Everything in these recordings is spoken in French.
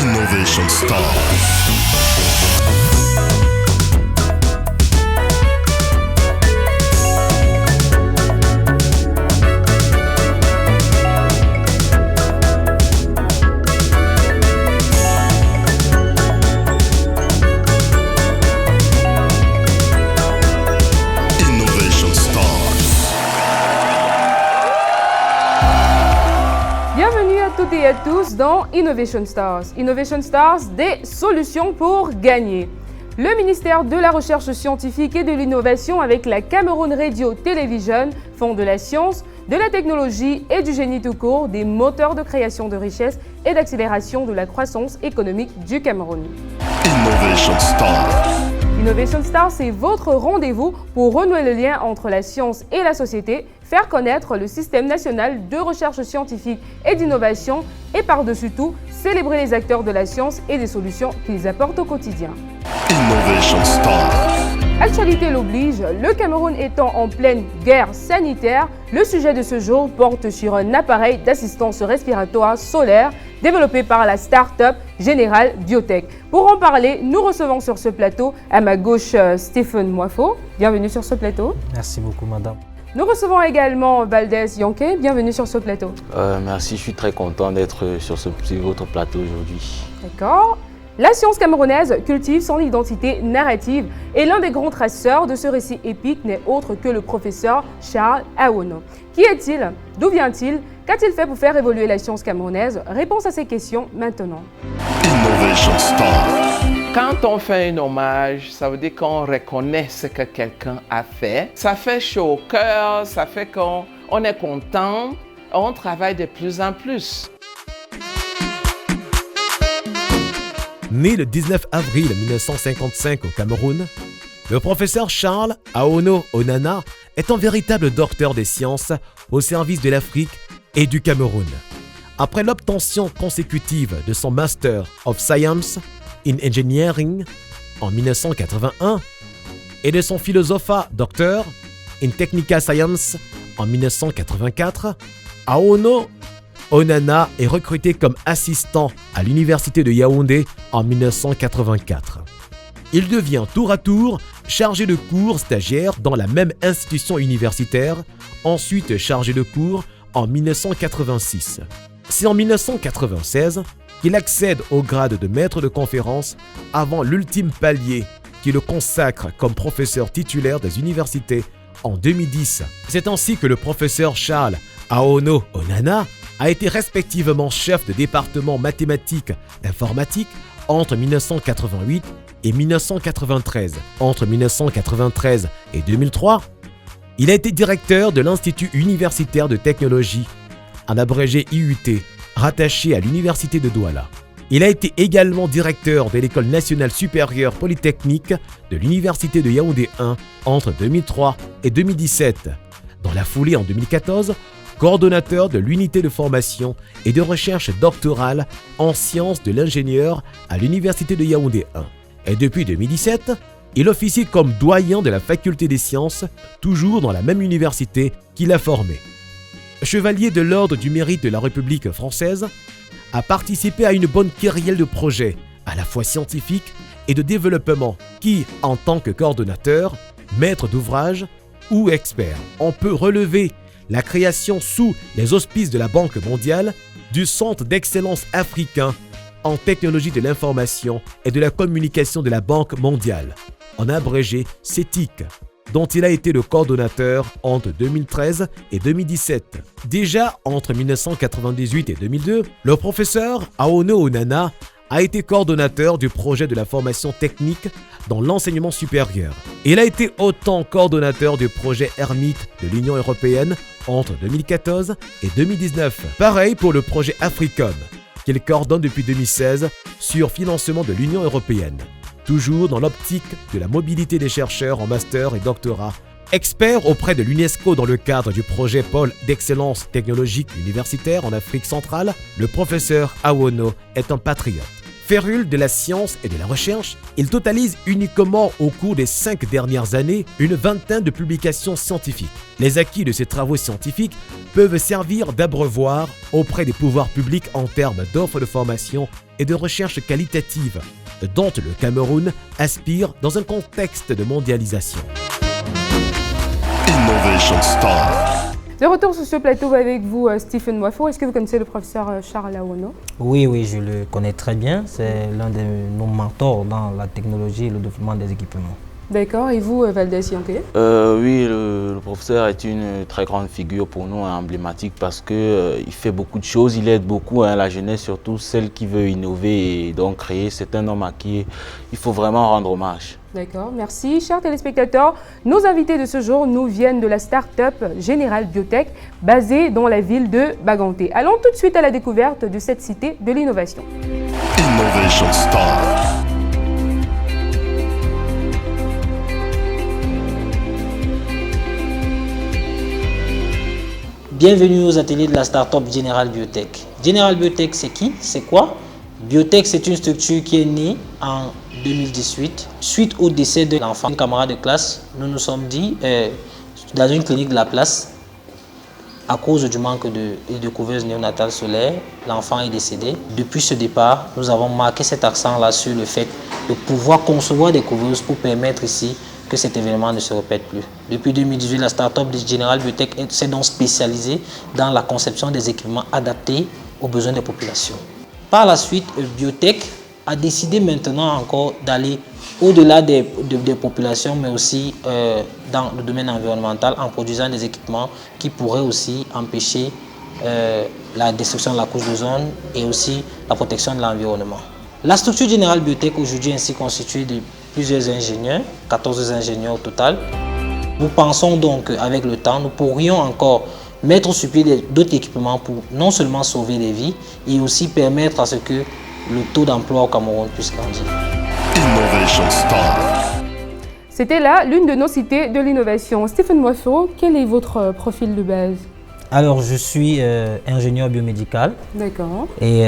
Innovation Stars. Bienvenue à toutes et à tous dans Innovation Stars. Innovation Stars, des solutions pour gagner. Le ministère de la Recherche scientifique et de l'Innovation avec la Cameroun Radio Television font de la science, de la technologie et du génie tout court des moteurs de création de richesse et d'accélération de la croissance économique du Cameroun. Innovation Stars. Innovation Stars, c'est votre rendez-vous pour renouer le lien entre la science et la société, faire connaître le système national de recherche scientifique et d'innovation et par-dessus tout, célébrer les acteurs de la science et des solutions qu'ils apportent au quotidien. Innovation Stars. Actualité l'oblige, le Cameroun étant en pleine guerre sanitaire, le sujet de ce jour porte sur un appareil d'assistance respiratoire solaire développé par la start-up Général Biotech. Pour en parler, nous recevons sur ce plateau, à ma gauche, Stéphane Moifo. Bienvenue sur ce plateau. Merci beaucoup, madame. Nous recevons également Valdez Yanké. Bienvenue sur ce plateau. Merci, je suis très content d'être sur votre plateau aujourd'hui. D'accord. La science camerounaise cultive son identité narrative et l'un des grands traceurs de ce récit épique n'est autre que le professeur Charles Awono. Qui est-il? D'où vient-il? Qu'a-t-il fait pour faire évoluer la science camerounaise? Réponse à ces questions maintenant. Innovation Stars. Quand on fait un hommage, ça veut dire qu'on reconnaît ce que quelqu'un a fait. Ça fait chaud au cœur, ça fait qu'on est content, on travaille de plus en plus. Né le 19 avril 1955 au Cameroun, le professeur Charles Awono Onana est un véritable docteur des sciences au service de l'Afrique et du Cameroun. Après l'obtention consécutive de son Master of Science in Engineering en 1981 et de son Philosopha Doctor in Technical Science en 1984, Awono Onana est recruté comme assistant à l'université de Yaoundé en 1984. Il devient tour à tour chargé de cours stagiaire dans la même institution universitaire, ensuite chargé de cours en 1986. C'est en 1996 qu'il accède au grade de maître de conférence avant l'ultime palier qui le consacre comme professeur titulaire des universités en 2010. C'est ainsi que le professeur Charles Awono Onana a été respectivement chef de département mathématiques informatique entre 1988 et 1993. Entre 1993 et 2003, il a été directeur de l'Institut universitaire de technologie, en abrégé IUT, rattaché à l'Université de Douala. Il a été également directeur de l'École nationale supérieure polytechnique de l'Université de Yaoundé 1 entre 2003 et 2017. Dans la foulée, en 2014, coordonnateur de l'unité de formation et de recherche doctorale en sciences de l'ingénieur à l'Université de Yaoundé 1. Et depuis 2017, il officie comme doyen de la faculté des sciences, toujours dans la même université qu'il a formée. Chevalier de l'Ordre du Mérite de la République française, a participé à une bonne kyrielle de projets, à la fois scientifiques et de développement, qui, en tant que coordonnateur, maître d'ouvrage ou expert, on peut relever la création sous les auspices de la Banque mondiale du Centre d'excellence africain en technologie de l'information et de la communication de la Banque mondiale, en abrégé CETIC, dont il a été le coordonnateur entre 2013 et 2017. Déjà entre 1998 et 2002, le professeur Awono Onana a été coordonnateur du projet de la formation technique dans l'enseignement supérieur. Il a été autant coordonnateur du projet Hermite de l'Union européenne entre 2014 et 2019. Pareil pour le projet Africom, qu'il coordonne depuis 2016 sur financement de l'Union européenne. Toujours dans l'optique de la mobilité des chercheurs en master et doctorat. Expert auprès de l'UNESCO dans le cadre du projet Pôle d'excellence technologique universitaire en Afrique centrale, le professeur Awono est un patriote. Férule de la science et de la recherche, il totalise uniquement au cours des 5 dernières années une vingtaine de publications scientifiques. Les acquis de ces travaux scientifiques peuvent servir d'abreuvoir auprès des pouvoirs publics en termes d'offres de formation et de recherche qualitative, dont le Cameroun aspire dans un contexte de mondialisation. Innovation Star. De retour sur ce plateau avec vous, Stephen Mwafo. Est-ce que vous connaissez le professeur Charles Aono? Oui, je le connais très bien. C'est l'un de nos mentors dans la technologie et le développement des équipements. D'accord. Et vous, Valdez Yanké? Oui, le professeur est une très grande figure pour nous, emblématique, parce qu'il fait beaucoup de choses, il aide beaucoup la jeunesse, surtout celle qui veut innover et donc créer. C'est un homme à qui il faut vraiment rendre hommage. D'accord, merci. Chers téléspectateurs, nos invités de ce jour nous viennent de la start-up General Biotech, basée dans la ville de Baganté. Allons tout de suite à la découverte de cette cité de l'innovation. Innovation Star. Bienvenue aux ateliers de la start-up General Biotech. General Biotech, c'est qui? C'est quoi? Biotech, c'est une structure qui est née en 2018. Suite au décès de l'enfant, une camarade de classe, nous nous sommes dit, dans une clinique de la place, à cause du manque de couveuses néonatales solaires, l'enfant est décédé. Depuis ce départ, nous avons marqué cet accent-là sur le fait de pouvoir concevoir des couveuses pour permettre ici que cet événement ne se répète plus. Depuis 2018, la start-up de General Biotech s'est donc spécialisée dans la conception des équipements adaptés aux besoins des populations. Par la suite, Biotech a décidé maintenant encore d'aller au-delà des populations, mais aussi dans le domaine environnemental, en produisant des équipements qui pourraient aussi empêcher la destruction de la couche d'ozone et aussi la protection de l'environnement. La structure General Biotech aujourd'hui est ainsi constituée de plusieurs ingénieurs, 14 ingénieurs au total. Nous pensons donc qu'avec le temps, nous pourrions encore mettre sur pied d'autres équipements pour non seulement sauver des vies, et aussi permettre à ce que le taux d'emploi au Cameroun puisse grandir. Innovation Star. C'était là l'une de nos cités de l'innovation. Stephen Mwafo, quel est votre profil de base? Alors, je suis ingénieur biomédical. D'accord. Et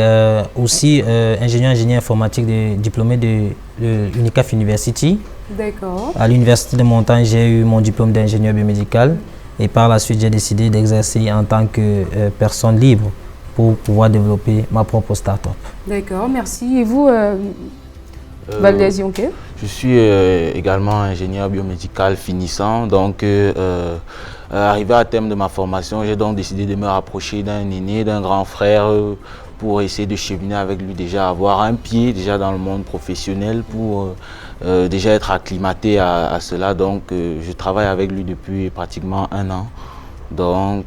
aussi ingénieur informatique diplômé de l'UNICAF University. D'accord. À l'Université de Montagne, j'ai eu mon diplôme d'ingénieur biomédical. Et par la suite, j'ai décidé d'exercer en tant que personne libre pour pouvoir développer ma propre start-up. D'accord, merci. Et vous, Valdez Yanké? Je suis également ingénieur biomédical finissant, donc arrivé à terme de ma formation, j'ai donc décidé de me rapprocher d'un aîné, d'un grand frère pour essayer de cheminer avec lui, déjà avoir un pied déjà dans le monde professionnel pour déjà être acclimaté à cela. Donc je travaille avec lui depuis pratiquement 1 an. Donc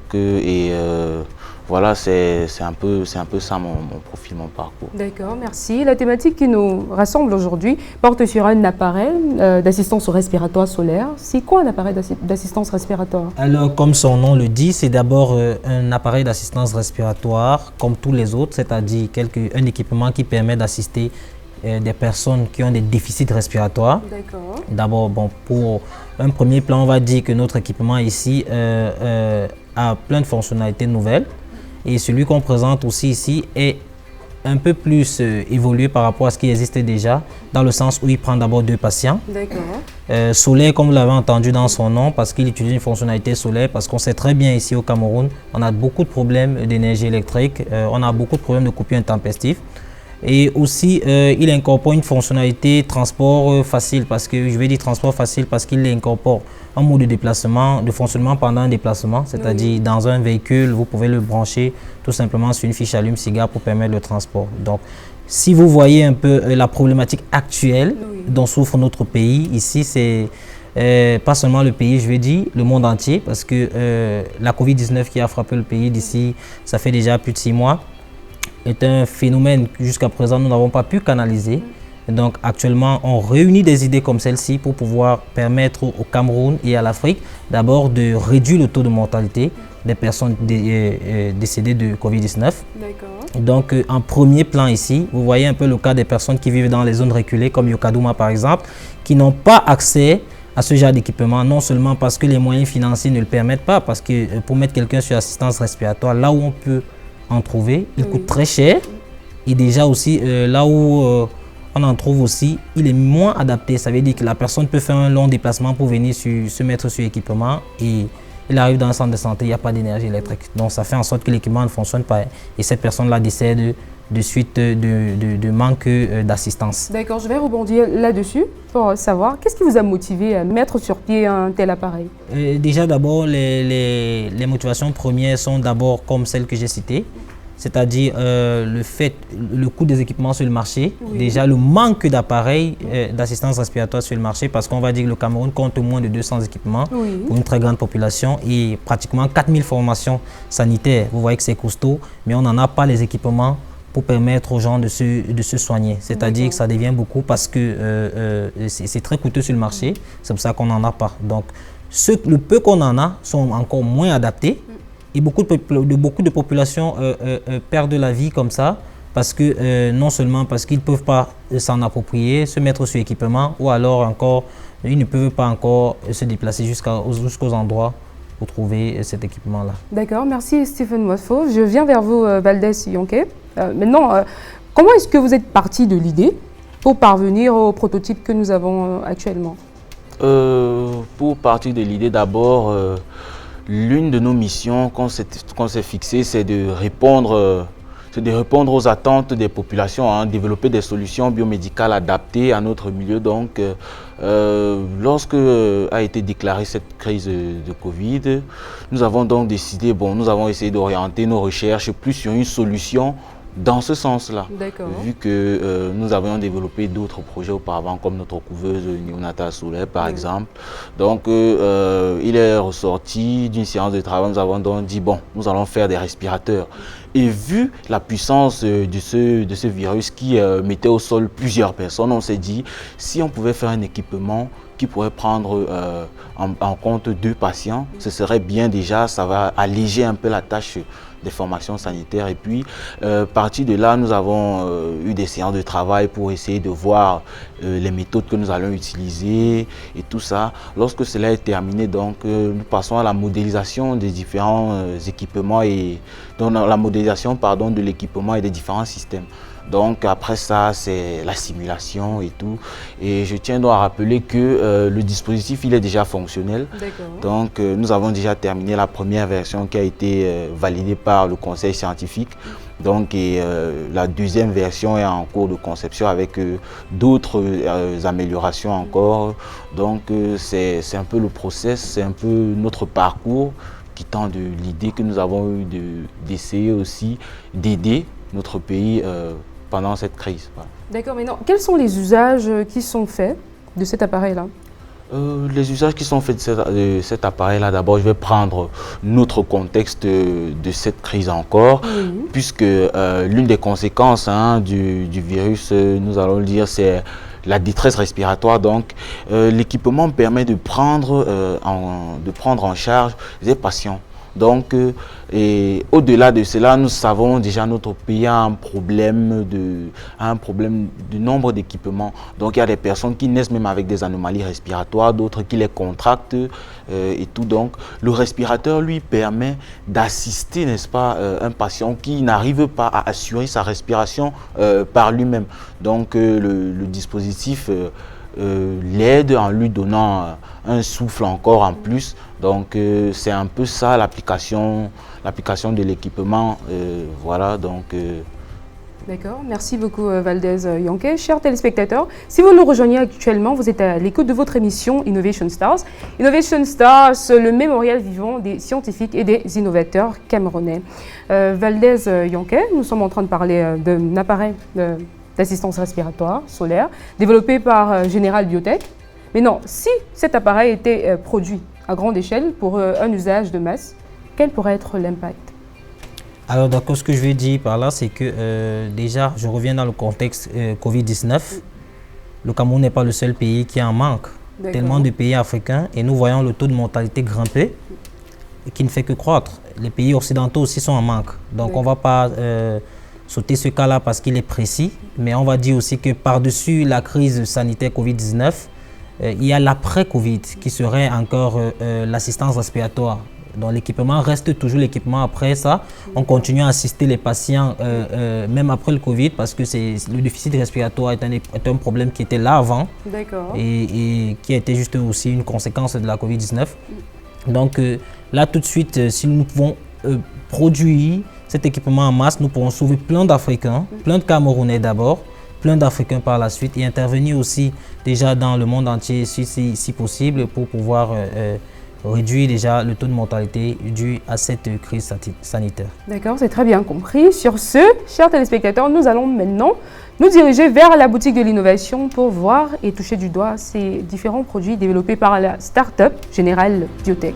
voilà, c'est un peu ça mon profil, mon parcours. D'accord, merci. La thématique qui nous rassemble aujourd'hui porte sur un appareil d'assistance respiratoire solaire. C'est quoi un appareil d'assistance respiratoire? Alors, comme son nom le dit, c'est d'abord un appareil d'assistance respiratoire comme tous les autres, c'est-à-dire un équipement qui permet d'assister des personnes qui ont des déficits respiratoires. D'accord. D'abord, pour un premier plan, on va dire que notre équipement ici a plein de fonctionnalités nouvelles. Et celui qu'on présente aussi ici est un peu plus évolué par rapport à ce qui existait déjà, dans le sens où il prend d'abord 2 patients. D'accord. Solaire, comme vous l'avez entendu dans son nom, parce qu'il utilise une fonctionnalité solaire, parce qu'on sait très bien ici au Cameroun, on a beaucoup de problèmes d'énergie électrique, on a beaucoup de problèmes de coupures intempestives. Et aussi, il incorpore une fonctionnalité transport facile, parce que je vais dire transport facile parce qu'il incorpore un mode de déplacement, de fonctionnement pendant un déplacement, c'est-à-dire dans un véhicule, vous pouvez le brancher tout simplement sur une fiche allume-cigare pour permettre le transport. Donc, si vous voyez un peu la problématique actuelle dont souffre notre pays, ici, c'est pas seulement le pays, je vais dire, le monde entier, parce que la Covid-19 qui a frappé le pays d'ici, ça fait déjà plus de 6 mois, est un phénomène que jusqu'à présent nous n'avons pas pu canaliser. Et donc actuellement on réunit des idées comme celle-ci pour pouvoir permettre au Cameroun et à l'Afrique d'abord de réduire le taux de mortalité des personnes décédées de Covid-19. Donc en premier plan ici, vous voyez un peu le cas des personnes qui vivent dans les zones reculées comme Yokadouma par exemple, qui n'ont pas accès à ce genre d'équipement, non seulement parce que les moyens financiers ne le permettent pas, parce que pour mettre quelqu'un sur assistance respiratoire, là où on peut en trouver, il coûte très cher. Et déjà aussi, là où on en trouve aussi, il est moins adapté. Ça veut dire que la personne peut faire un long déplacement pour venir se mettre sur l'équipement et il arrive dans un centre de santé, il n'y a pas d'énergie électrique. Donc ça fait en sorte que l'équipement ne fonctionne pas et cette personne-là décède de suite de manque d'assistance. D'accord, je vais rebondir là-dessus pour savoir qu'est-ce qui vous a motivé à mettre sur pied un tel appareil? Déjà d'abord, les motivations premières sont d'abord comme celles que j'ai citées. C'est-à-dire le coût des équipements sur le marché, oui. Déjà le manque d'appareils d'assistance respiratoire sur le marché, parce qu'on va dire que le Cameroun compte moins de 200 équipements, oui. Pour une très grande population et pratiquement 4000 formations sanitaires. Vous voyez que c'est costaud, mais on n'en a pas les équipements pour permettre aux gens de se soigner. C'est-à-dire que ça devient beaucoup parce que c'est très coûteux sur le marché, c'est pour ça qu'on n'en a pas. Donc le peu qu'on en a sont encore moins adaptés. Et beaucoup de populations perdent la vie comme ça, parce que non seulement parce qu'ils ne peuvent pas s'en approprier, se mettre sur l'équipement, ou alors encore, ils ne peuvent pas encore se déplacer jusqu'aux endroits pour trouver cet équipement-là. D'accord, merci Stephen Mosfo. Je viens vers vous, Valdez Yonke. Maintenant, comment est-ce que vous êtes parti de l'idée pour parvenir au prototype que nous avons actuellement? Pour partir de l'idée, d'abord, l'une de nos missions qu'on s'est fixée, c'est de répondre aux attentes des populations, hein, développer des solutions biomédicales adaptées à notre milieu. Donc, lorsque a été déclarée cette crise de Covid, nous avons donc décidé, nous avons essayé d'orienter nos recherches plus sur une solution dans ce sens-là, vu que nous avions développé d'autres projets auparavant, comme notre couveuse néonatale solaire par exemple. Donc, il est ressorti d'une séance de travail, nous avons donc dit, nous allons faire des respirateurs. Et vu la puissance de ce virus qui mettait au sol plusieurs personnes, on s'est dit, si on pouvait faire un équipement qui pourrait prendre en compte 2 patients, ce serait bien déjà, ça va alléger un peu la tâche des formations sanitaires. Et puis, partir de là, nous avons eu des séances de travail pour essayer de voir les méthodes que nous allons utiliser et tout ça. Lorsque cela est terminé, donc, nous passons à la modélisation des différents équipements et donc la modélisation de l'équipement et des différents systèmes. Donc après ça, c'est la simulation et tout. Et je tiens donc à rappeler que le dispositif, il est déjà fonctionnel. Donc nous avons déjà terminé la première version qui a été validée par le conseil scientifique. Donc la deuxième version est en cours de conception avec d'autres améliorations encore. Donc c'est un peu le process, c'est un peu notre parcours qui tend de l'idée que nous avons eu d'essayer aussi d'aider notre pays pendant cette crise. Voilà. D'accord, mais non, quels sont les usages qui sont faits de cet appareil-là? Les usages qui sont faits de cet appareil-là, d'abord, je vais prendre notre contexte de cette crise encore, puisque l'une des conséquences du virus, nous allons le dire, c'est la détresse respiratoire. Donc, l'équipement permet de prendre en charge les patients. Donc, au-delà de cela, nous savons déjà notre pays a un problème de nombre d'équipements. Donc, il y a des personnes qui naissent même avec des anomalies respiratoires, d'autres qui les contractent et tout. Donc, le respirateur lui permet d'assister, n'est-ce pas, un patient qui n'arrive pas à assurer sa respiration par lui-même. Donc, le dispositif l'aide en lui donnant un souffle encore en plus. Donc c'est un peu ça l'application de l'équipement. Voilà, donc D'accord, merci beaucoup Valdez Yonke. Chers téléspectateurs, si vous nous rejoignez actuellement, vous êtes à l'écoute de votre émission Innovation Stars. Innovation Stars, le mémorial vivant des scientifiques et des innovateurs camerounais. Valdez Yonke, nous sommes en train de parler d'un appareil d'assistance respiratoire solaire développé par General Biotech. Mais non, si cet appareil était produit à grande échelle pour un usage de masse, quel pourrait être l'impact? Alors, d'accord, ce que je veux dire par là, c'est que déjà, je reviens dans le contexte Covid-19. Le Cameroun n'est pas le seul pays qui en manque. Tellement de pays africains et nous voyons le taux de mortalité grimper et qui ne fait que croître. Les pays occidentaux aussi sont en manque. Donc, on ne va pas sauter ce cas-là parce qu'il est précis, mais on va dire aussi que par-dessus la crise sanitaire Covid-19, il y a l'après-Covid qui serait encore l'assistance respiratoire. Donc l'équipement reste toujours l'équipement. Après ça, on continue à assister les patients même après le Covid parce que le déficit respiratoire est un problème qui était là avant et qui a été juste aussi une conséquence de la Covid-19. Donc là tout de suite, si nous pouvons produire cet équipement en masse, nous pourrons sauver plein d'Africains, plein de Camerounais d'abord, plein d'Africains par la suite et intervenir aussi déjà dans le monde entier si possible pour pouvoir réduire déjà le taux de mortalité dû à cette crise sanitaire. D'accord, c'est très bien compris. Sur ce, chers téléspectateurs, nous allons maintenant nous diriger vers la boutique de l'innovation pour voir et toucher du doigt ces différents produits développés par la start-up Général Biotech.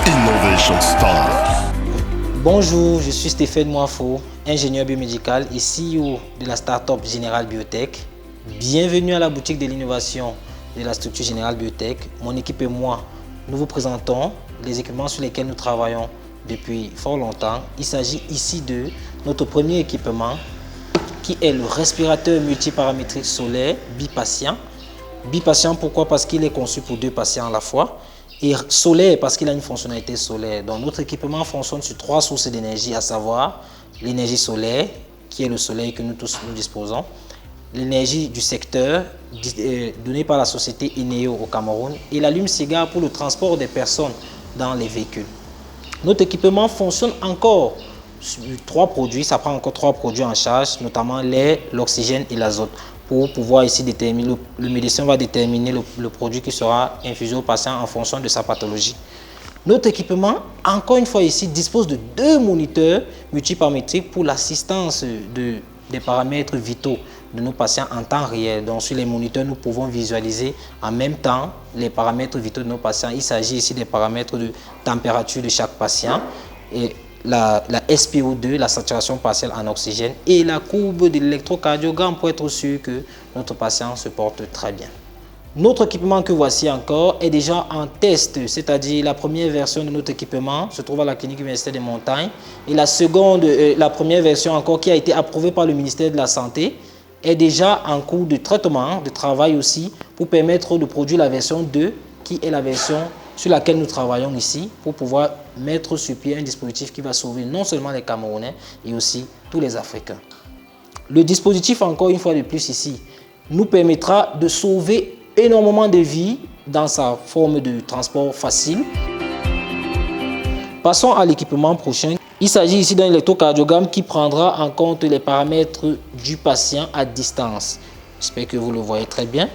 Innovation Star. Bonjour, je suis Stéphane Moifo, ingénieur biomédical et CEO de la start-up Général Biotech. Bienvenue à la boutique de l'innovation de la structure Général Biotech. Mon équipe et moi, nous vous présentons les équipements sur lesquels nous travaillons depuis fort longtemps. Il s'agit ici de notre premier équipement qui est le respirateur multiparamétrique solaire bipatient. Bipatient, pourquoi? Parce qu'il est conçu pour 2 patients à la fois. Et solaire parce qu'il a une fonctionnalité solaire. Donc notre équipement fonctionne sur 3 sources d'énergie, à savoir l'énergie solaire, qui est le soleil que nous tous nous disposons, l'énergie du secteur donnée par la société Ineo au Cameroun et l'allume-cigare pour le transport des personnes dans les véhicules. Notre équipement fonctionne encore sur 3 produits, ça prend encore 3 produits en charge, notamment l'air, l'oxygène et l'azote. Pour pouvoir ici déterminer, le médecin va déterminer le produit qui sera infusé au patient en fonction de sa pathologie. Notre équipement, encore une fois ici, dispose de 2 moniteurs multiparamétriques pour l'assistance des paramètres vitaux de nos patients en temps réel. Donc sur les moniteurs, nous pouvons visualiser en même temps les paramètres vitaux de nos patients. Il s'agit ici des paramètres de température de chaque patient et la SpO2, la saturation partielle en oxygène et la courbe de l'électrocardiogramme pour être sûr que notre patient se porte très bien. Notre équipement que voici encore est déjà en test, c'est-à-dire la première version de notre équipement se trouve à la clinique universitaire des Montagnes et la première version encore qui a été approuvée par le ministère de la Santé est déjà en cours de traitement, de travail aussi pour permettre de produire la version 2 qui est la version sur laquelle nous travaillons ici pour pouvoir mettre sur pied un dispositif qui va sauver non seulement les Camerounais et aussi tous les Africains. Le dispositif, encore une fois de plus ici, nous permettra de sauver énormément de vies dans sa forme de transport facile. Passons à l'équipement prochain. Il s'agit ici d'un électrocardiogramme qui prendra en compte les paramètres du patient à distance. J'espère que vous le voyez très bien.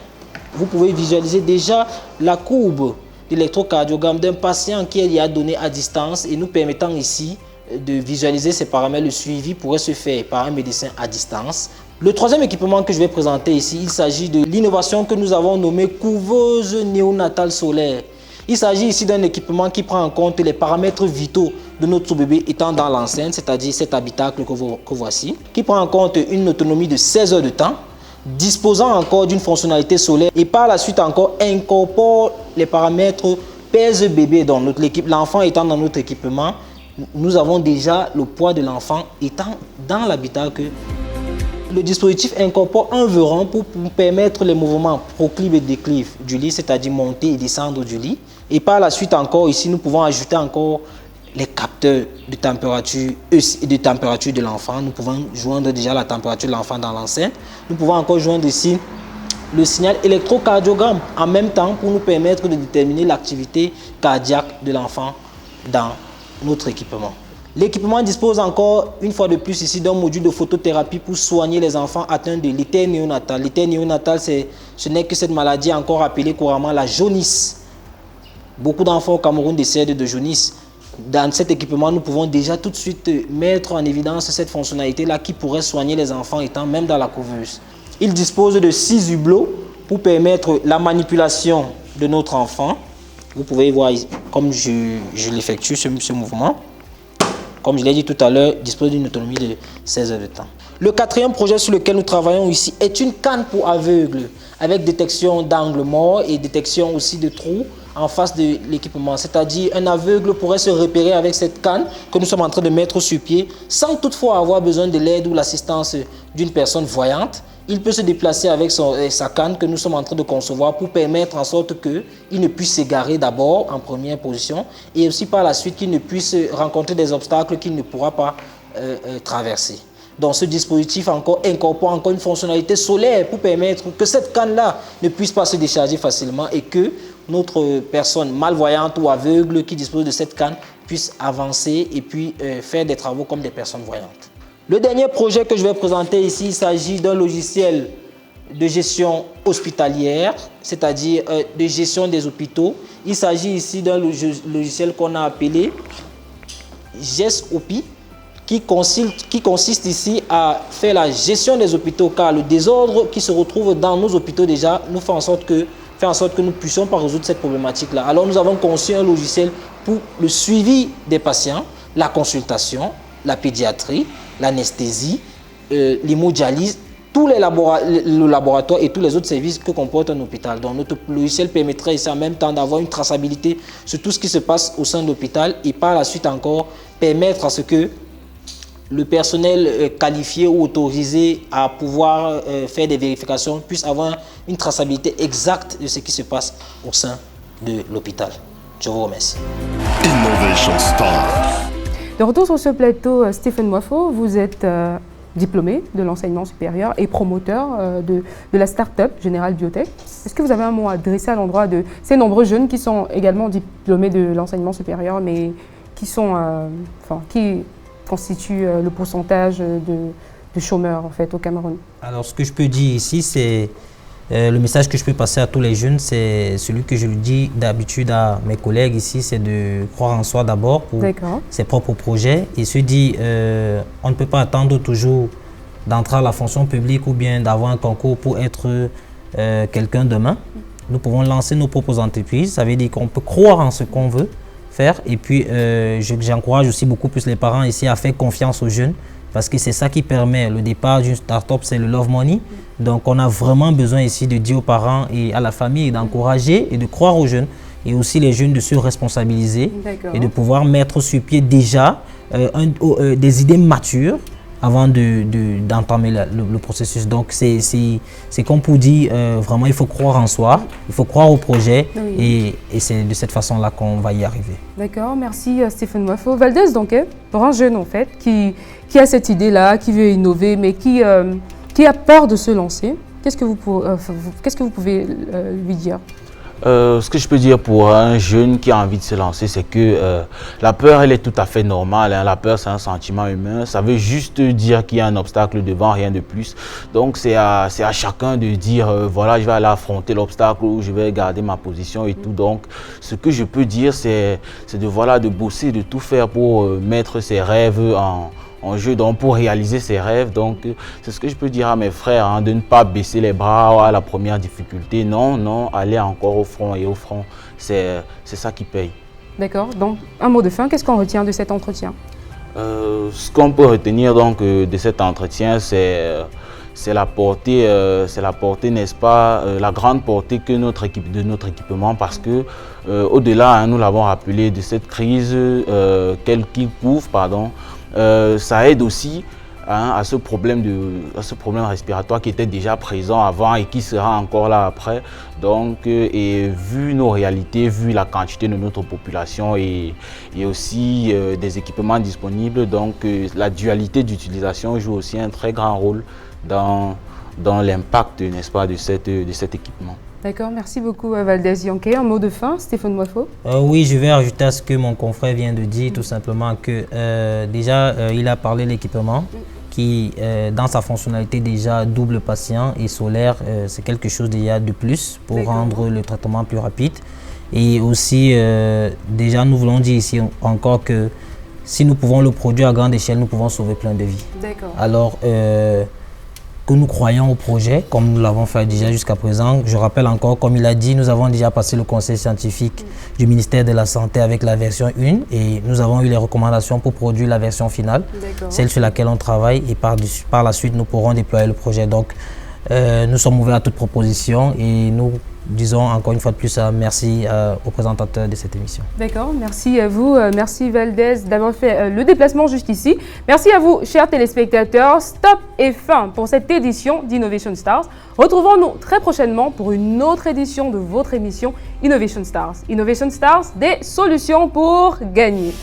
Vous pouvez visualiser déjà la courbe d'électrocardiogramme d'un patient qui est donné à distance et nous permettant ici de visualiser ces paramètres. Le suivi pourrait se faire par un médecin à distance. Le troisième équipement que je vais présenter ici, il s'agit de l'innovation que nous avons nommée couveuse néonatale solaire. Il s'agit ici d'un équipement qui prend en compte les paramètres vitaux de notre bébé étant dans l'enceinte, c'est-à-dire cet habitacle que voici, qui prend en compte une autonomie de 16 heures de temps, disposant encore d'une fonctionnalité solaire et par la suite encore incorpore les paramètres pèse-bébé. Donc l'enfant étant dans notre équipement, nous avons déjà le poids de l'enfant étant dans l'habitacle. Le dispositif incorpore un verin pour permettre les mouvements proclive et déclive du lit, c'est-à-dire monter et descendre du lit. Et par la suite encore ici, nous pouvons ajouter encore les capteurs de température de l'enfant. Nous pouvons joindre déjà la température de l'enfant dans l'enceinte. Nous pouvons encore joindre ici le signal électrocardiogramme en même temps pour nous permettre de déterminer l'activité cardiaque de l'enfant dans notre équipement. L'équipement dispose encore, une fois de plus ici, d'un module de photothérapie pour soigner les enfants atteints de l'hystère néonatale. L'hystère néonatale, ce n'est que cette maladie encore appelée couramment la jaunisse. Beaucoup d'enfants au Cameroun décèdent de jaunisse. Dans cet équipement, nous pouvons déjà tout de suite mettre en évidence cette fonctionnalité-là qui pourrait soigner les enfants étant même dans la couveuse. Il dispose de 6 hublots pour permettre la manipulation de notre enfant. Vous pouvez voir comme je l'effectue ce mouvement. Comme je l'ai dit tout à l'heure, dispose d'une autonomie de 16 heures de temps. Le quatrième projet sur lequel nous travaillons ici est une canne pour aveugles avec détection d'angle mort et détection aussi de trous en face de l'équipement. C'est-à-dire un aveugle pourrait se repérer avec cette canne que nous sommes en train de mettre sur pied sans toutefois avoir besoin de l'aide ou l'assistance d'une personne voyante. il peut se déplacer avec sa canne que nous sommes en train de concevoir pour permettre en sorte qu'il ne puisse s'égarer d'abord en première position et aussi par la suite qu'il ne puisse rencontrer des obstacles qu'il ne pourra pas traverser. Donc ce dispositif incorpore encore une fonctionnalité solaire pour permettre que cette canne-là ne puisse pas se décharger facilement et que notre personne malvoyante ou aveugle qui dispose de cette canne puisse avancer et puis faire des travaux comme des personnes voyantes. Le dernier projet que je vais présenter ici, il s'agit d'un logiciel de gestion hospitalière, c'est-à-dire de gestion des hôpitaux. Il s'agit ici d'un logiciel qu'on a appelé GESOPI, qui consiste ici à faire la gestion des hôpitaux, car le désordre qui se retrouve dans nos hôpitaux déjà nous fait en sorte que nous ne puissions pas résoudre cette problématique-là. Alors nous avons conçu un logiciel pour le suivi des patients, la consultation, la pédiatrie, l'anesthésie, l'hémodialyse, le laboratoire et tous les autres services que comporte un hôpital. Donc notre logiciel permettrait ici en même temps d'avoir une traçabilité sur tout ce qui se passe au sein de l'hôpital et par la suite encore permettre à ce que le personnel qualifié ou autorisé à pouvoir faire des vérifications puisse avoir une traçabilité exacte de ce qui se passe au sein de l'hôpital. Je vous remercie. Innovation Star. De retour sur ce plateau, Stéphane Moifo, vous êtes diplômé de l'enseignement supérieur et promoteur de la start-up Général Biotech. Est-ce que vous avez un mot à adresser à l'endroit de ces nombreux jeunes qui sont également diplômés de l'enseignement supérieur, mais qui constituent le pourcentage de chômeurs en fait, au Cameroun? Alors, ce que je peux dire ici, c'est le message que je peux passer à tous les jeunes, c'est celui que je le dis d'habitude à mes collègues ici, c'est de croire en soi d'abord pour ses propres projets et se dire on ne peut pas attendre toujours d'entrer à la fonction publique ou bien d'avoir un concours pour être quelqu'un demain. Nous pouvons lancer nos propres entreprises, ça veut dire qu'on peut croire en ce qu'on veut faire et puis j'encourage aussi beaucoup plus les parents ici à faire confiance aux jeunes parce que c'est ça qui permet le départ d'une start-up, c'est le love money. Donc on a vraiment besoin ici de dire aux parents et à la famille d'encourager et de croire aux jeunes et aussi les jeunes de se responsabiliser et de pouvoir mettre sur pied déjà des idées matures avant d'entamer le processus. Donc c'est comme pour dire vraiment il faut croire en soi, il faut croire au projet et c'est de cette façon-là qu'on va y arriver. D'accord, merci Stéphane Moifo. Valdez donc, pour un jeune en fait qui a cette idée-là, qui veut innover mais qui a peur de se lancer, qu'est-ce que vous pouvez lui dire? Ce que je peux dire pour un jeune qui a envie de se lancer, c'est que la peur, elle est tout à fait normale. Hein. La peur, c'est un sentiment humain. Ça veut juste dire qu'il y a un obstacle devant, rien de plus. Donc, c'est à chacun de dire, voilà, je vais aller affronter l'obstacle ou je vais garder ma position et tout. Donc, ce que je peux dire, c'est de bosser, de tout faire pour mettre ses rêves en jeu, donc pour réaliser ses rêves. Donc c'est ce que je peux dire à mes frères, hein, de ne pas baisser les bras à la première difficulté. Non, aller encore au front et au front, c'est ça qui paye. D'accord, donc un mot de fin, qu'est-ce qu'on retient de cet entretien? Ce qu'on peut retenir donc de cet entretien, c'est la portée, n'est-ce pas, la grande portée de notre équipement, parce que au-delà, hein, nous l'avons rappelé, de cette crise qu'il couvre, ça aide aussi à ce problème respiratoire qui était déjà présent avant et qui sera encore là après. Donc, et vu nos réalités, vu la quantité de notre population et aussi des équipements disponibles, donc la dualité d'utilisation joue aussi un très grand rôle dans l'impact, n'est-ce pas, de cet équipement. D'accord, merci beaucoup Valdez Yanké. Un mot de fin, Stéphane Moifo? Oui, je vais ajouter à ce que mon confrère vient de dire, tout simplement que déjà, il a parlé de l'équipement qui, dans sa fonctionnalité déjà double patient et solaire, c'est quelque chose déjà de plus pour rendre le traitement plus rapide. Et aussi, déjà, nous voulons dire ici encore que si nous pouvons le produire à grande échelle, nous pouvons sauver plein de vies. D'accord. Alors, que nous croyons au projet, comme nous l'avons fait déjà jusqu'à présent. Je rappelle encore, comme il a dit, nous avons déjà passé le conseil scientifique du ministère de la Santé avec la version 1 et nous avons eu les recommandations pour produire la version finale, celle sur laquelle on travaille et par la suite nous pourrons déployer le projet. Donc Nous sommes ouverts à toute proposition et nous disons encore une fois de plus merci au présentateur de cette émission. D'accord, merci à vous, merci Valdez d'avoir fait le déplacement jusqu'ici. Merci à vous, chers téléspectateurs. Stop et fin pour cette édition d'Innovation Stars. Retrouvons-nous très prochainement pour une autre édition de votre émission Innovation Stars. Innovation Stars, des solutions pour gagner.